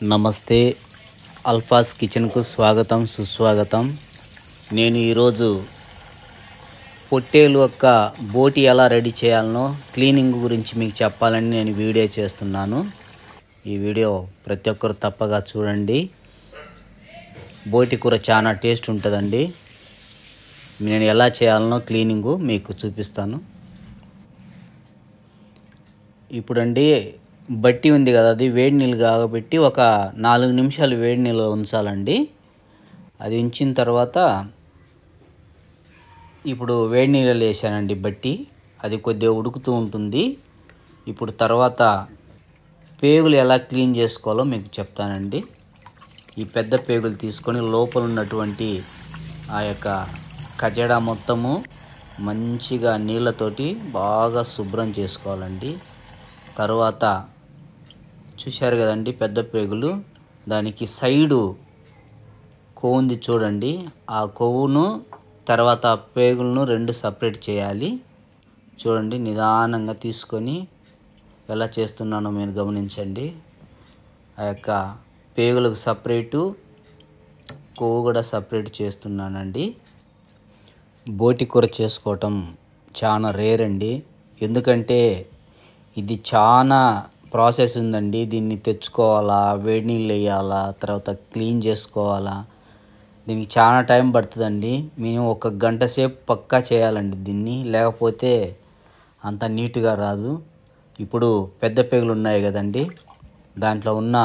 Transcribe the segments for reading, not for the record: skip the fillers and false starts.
నమస్తే. అల్ఫాస్ కిచెన్కు స్వాగతం, సుస్వాగతం. నేను ఈరోజు పొట్టేలు యొక్క బోటి ఎలా రెడీ చేయాలనో క్లీనింగ్ గురించి మీకు చెప్పాలని నేను వీడియో చేస్తున్నాను. ఈ వీడియో ప్రతి ఒక్కరు తప్పగా చూడండి. బోటి కూర చాలా టేస్ట్ ఉంటుందండి. నేను ఎలా చేయాలనో క్లీనింగు మీకు చూపిస్తాను. ఇప్పుడండి బట్టి ఉంది కదా, అది వేడి నీళ్ళు కాగబెట్టి ఒక 4 నిమిషాలు వేడి నీళ్ళు ఉంచాలండి. అది ఉంచిన తర్వాత ఇప్పుడు వేడి నీళ్ళు వేసానండి బట్టి, అది కొద్దిగా ఉడుకుతూ ఉంటుంది. ఇప్పుడు తర్వాత పేగులు ఎలా క్లీన్ చేసుకోవాలో మీకు చెప్తానండి. ఈ పెద్ద పేగులు తీసుకొని లోపల ఉన్నటువంటి ఆ యొక్క కచడా మొత్తము మంచిగా నీళ్ళతోటి బాగా శుభ్రం చేసుకోవాలండి. తర్వాత చూశారు కదండి పెద్ద పేగులు, దానికి సైడు కొవ్వు ఉంది చూడండి. ఆ కొవ్వును తర్వాత పేగులను 2 సపరేట్ చేయాలి. చూడండి, నిదానంగా తీసుకొని ఎలా చేస్తున్నానో మీరు గమనించండి. ఆ యొక్క పేగులకు సపరేటు, కొవ్వు కూడా సపరేట్ చేస్తున్నానండి. బోటి కూర చేసుకోవటం చాలా రేర్ అండి. ఎందుకంటే ఇది చాలా ప్రాసెస్ ఉందండి. దీన్ని తెచ్చుకోవాలా, వేడి నీళ్ళు వేయాలా, తర్వాత క్లీన్ చేసుకోవాలా, దీనికి చాలా టైం పడుతుందండి. మేము 1 గంట సేపు పక్కా చేయాలండి దీన్ని, లేకపోతే అంత నీట్గా రాదు. ఇప్పుడు పెద్ద పేగులు ఉన్నాయి కదండి, దాంట్లో ఉన్న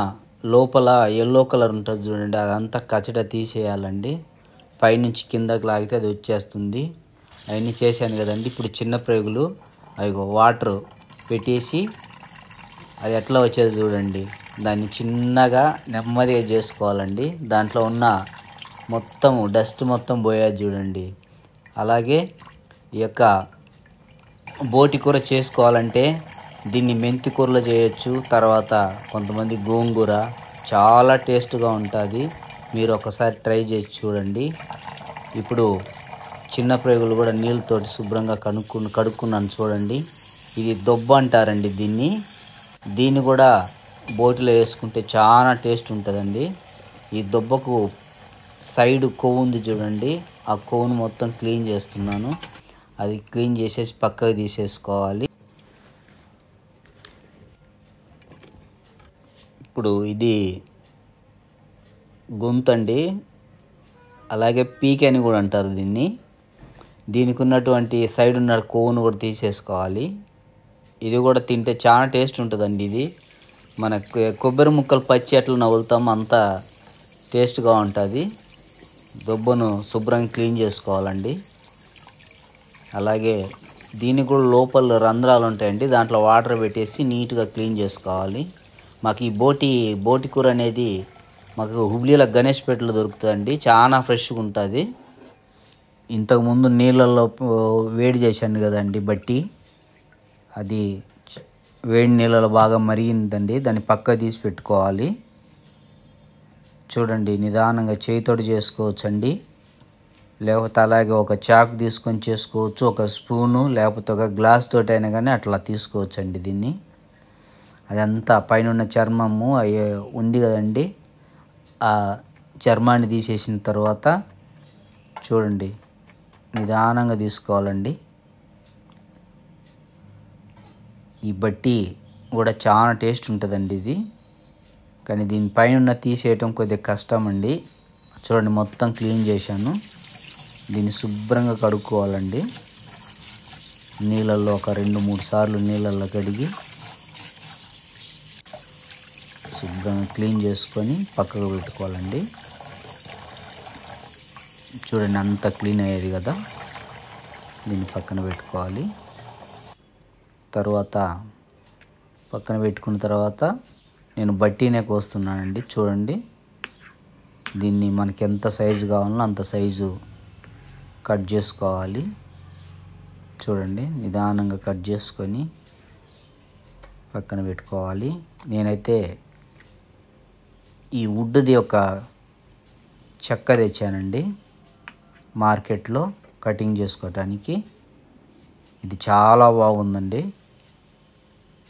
లోపల ఎల్లో కలర్ ఉంటుంది చూడండి, అదంతా కచట తీసేయాలండి. పైనుంచి కిందకి లాగితే అది వచ్చేస్తుంది. అవన్నీ చేశాను కదండి. ఇప్పుడు చిన్న పేగులు అవి వాటర్ పెట్టేసి అది ఎట్లా వచ్చేది చూడండి, దాన్ని చిన్నగా నెమ్మదిగా చేసుకోవాలండి. దాంట్లో ఉన్న మొత్తం డస్ట్ మొత్తం పోయేది చూడండి. అలాగే ఈ యొక్క బోటి కూర చేసుకోవాలంటే దీన్ని మెంతి కూరలో చేయొచ్చు. తర్వాత కొంతమంది గోంగూర, చాలా టేస్ట్గా ఉంటుంది. మీరు ఒకసారి ట్రై చేసి చూడండి. ఇప్పుడు చిన్న ప్రేగులు కూడా నీళ్ళతోటి శుభ్రంగా కడుక్కున్నాను చూడండి. ఇది దొబ్బ అంటారండి దీన్ని కూడా బోటిలో వేసుకుంటే చాలా టేస్ట్ ఉంటుందండి. ఈ దొబ్బకు సైడ్ కొవ్వు ఉంది చూడండి, ఆ కొవ్వును మొత్తం క్లీన్ చేస్తున్నాను. అది క్లీన్ చేసేసి పక్కకు తీసేసుకోవాలి. ఇప్పుడు ఇది గొంతండి, అలాగే పీక్ అని కూడా అంటారు దీనికి ఉన్నటువంటి సైడ్ ఉన్న కొవ్వును కూడా తీసేసుకోవాలి. ఇది కూడా తింటే చాలా టేస్ట్ ఉంటుందండి. ఇది మన కొబ్బరి ముక్కలు పచ్చి ఎట్లా నవ్వులుతామో అంత టేస్ట్గా ఉంటుంది. దొబ్బను శుభ్రంగా క్లీన్ చేసుకోవాలండి. అలాగే దీనికి కూడా లోపల రంధ్రాలు ఉంటాయండి, దాంట్లో వాటర్ పెట్టేసి నీట్గా క్లీన్ చేసుకోవాలి. మాకు ఈ బోటి కూర అనేది మాకు హుబ్లీలో గణేష్పేటలో దొరుకుతుందండి. చాలా ఫ్రెష్గా ఉంటుంది. ఇంతకుముందు నీళ్ళల్లో వేడి చేశాను కదండి బట్టి, అది వేడి నీళ్ళలో బాగా మరిగిందండి. దాన్ని పక్క తీసి పెట్టుకోవాలి. చూడండి, నిదానంగా చేయితోటి చేసుకోవచ్చండి, లేకపోతే అలాగే ఒక చాకు తీసుకొని చేసుకోవచ్చు, ఒక స్పూను లేకపోతే ఒక గ్లాస్ తోటి అయినా కానీ అట్లా తీసుకోవచ్చండి దీన్ని. అదంతా పైన ఉన్న చర్మము ఉంది కదండి, ఆ చర్మాన్ని తీసేసిన తర్వాత చూడండి నిదానంగా తీసుకోవాలండి. ఈ బట్టి కూడా చాలా టేస్ట్ ఉంటుందండి ఇది, కానీ దీనిపైన తీసేయటం కొద్దిగా కష్టం అండి. చూడండి, మొత్తం క్లీన్ చేశాను. దీన్ని శుభ్రంగా కడుక్కోవాలండి. నీళ్ళల్లో ఒక 2-3 సార్లు నీళ్ళల్లో కడిగి శుభ్రంగా క్లీన్ చేసుకొని పక్కకు పెట్టుకోవాలండి. చూడండి, అంత క్లీన్ అయ్యేది కదా, దీన్ని పక్కన పెట్టుకోవాలి. తర్వాత పక్కన పెట్టుకున్న తర్వాత నేను బట్టీనే కోస్తున్నానండి. చూడండి, దీన్ని మనకి ఎంత సైజు కావాలో అంత సైజు కట్ చేసుకోవాలి. చూడండి, నిదానంగా కట్ చేసుకొని పక్కన పెట్టుకోవాలి. నేనైతే ఈ వుడ్ది ఒక చెక్క తెచ్చానండి మార్కెట్లో కటింగ్ చేసుకోవటానికి. ఇది చాలా బాగుందండి.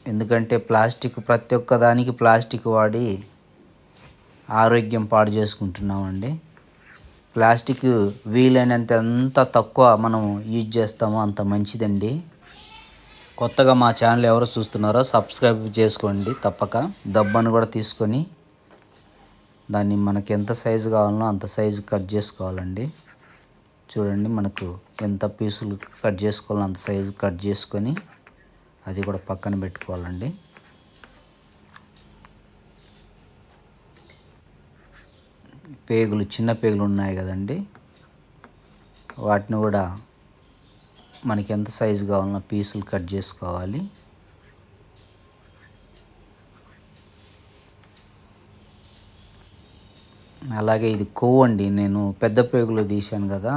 ఎందుకంటే ప్లాస్టిక్ ప్రతి ఒక్క దానికి ప్లాస్టిక్ వాడి ఆరోగ్యం పాడు చేసుకుంటున్నామండి. ప్లాస్టిక్ వీలైనంత ఎంత తక్కువ మనం యూజ్ చేస్తామో అంత మంచిదండి. కొత్తగా మా ఛానల్ ఎవరు చూస్తున్నారో సబ్స్క్రైబ్ చేసుకోండి. తప్పక దబ్బను కూడా తీసుకొని దాన్ని మనకి ఎంత సైజు కావాలనో అంత సైజు కట్ చేసుకోవాలండి. చూడండి, మనకు ఎంత పీసులు కట్ చేసుకోవాలో అంత సైజు కట్ చేసుకొని అది కూడా పక్కన పెట్టుకోవాలండి. పేగులు, చిన్న పేగులు ఉన్నాయి కదండి, వాటిని కూడా మనకి ఎంత సైజు కావాలన్నా పీసులు కట్ చేసుకోవాలి. అలాగే ఇది కొవ్వు అండి. నేను పెద్ద పేగులు తీశాను కదా,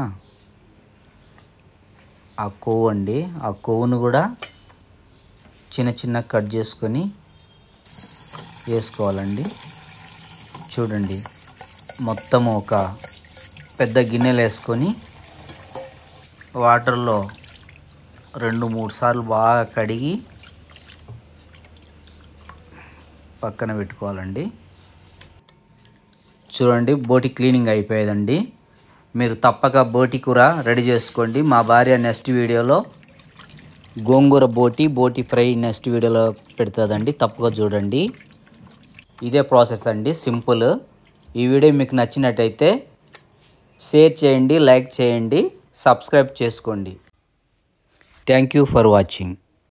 ఆ కొవ్వు అండి. ఆ కొవ్వును కూడా చిన్న చిన్న కట్ చేసుకొని వేసుకోవాలండి. చూడండి, మొత్తం ఒక పెద్ద గిన్నెలు వేసుకొని వాటర్లో 2-3 సార్లు బాగా కడిగి పక్కన పెట్టుకోవాలండి. చూడండి, బోటి క్లీనింగ్ అయిపోయేదండి. మీరు తప్పక బోటి కూర రెడీ చేసుకోండి. మా భార్య నెక్స్ట్ వీడియోలో గోంగూర బోటి ఫ్రై నెక్స్ట్ వీడియోలో పెడుతుందండి. తప్పక చూడండి. ఇదే ప్రాసెస్ అండి, సింపుల్. ఈ వీడియో మీకు నచ్చినట్టయితే షేర్ చేయండి, లైక్ చేయండి, సబ్స్క్రైబ్ చేసుకోండి. Thank you for watching.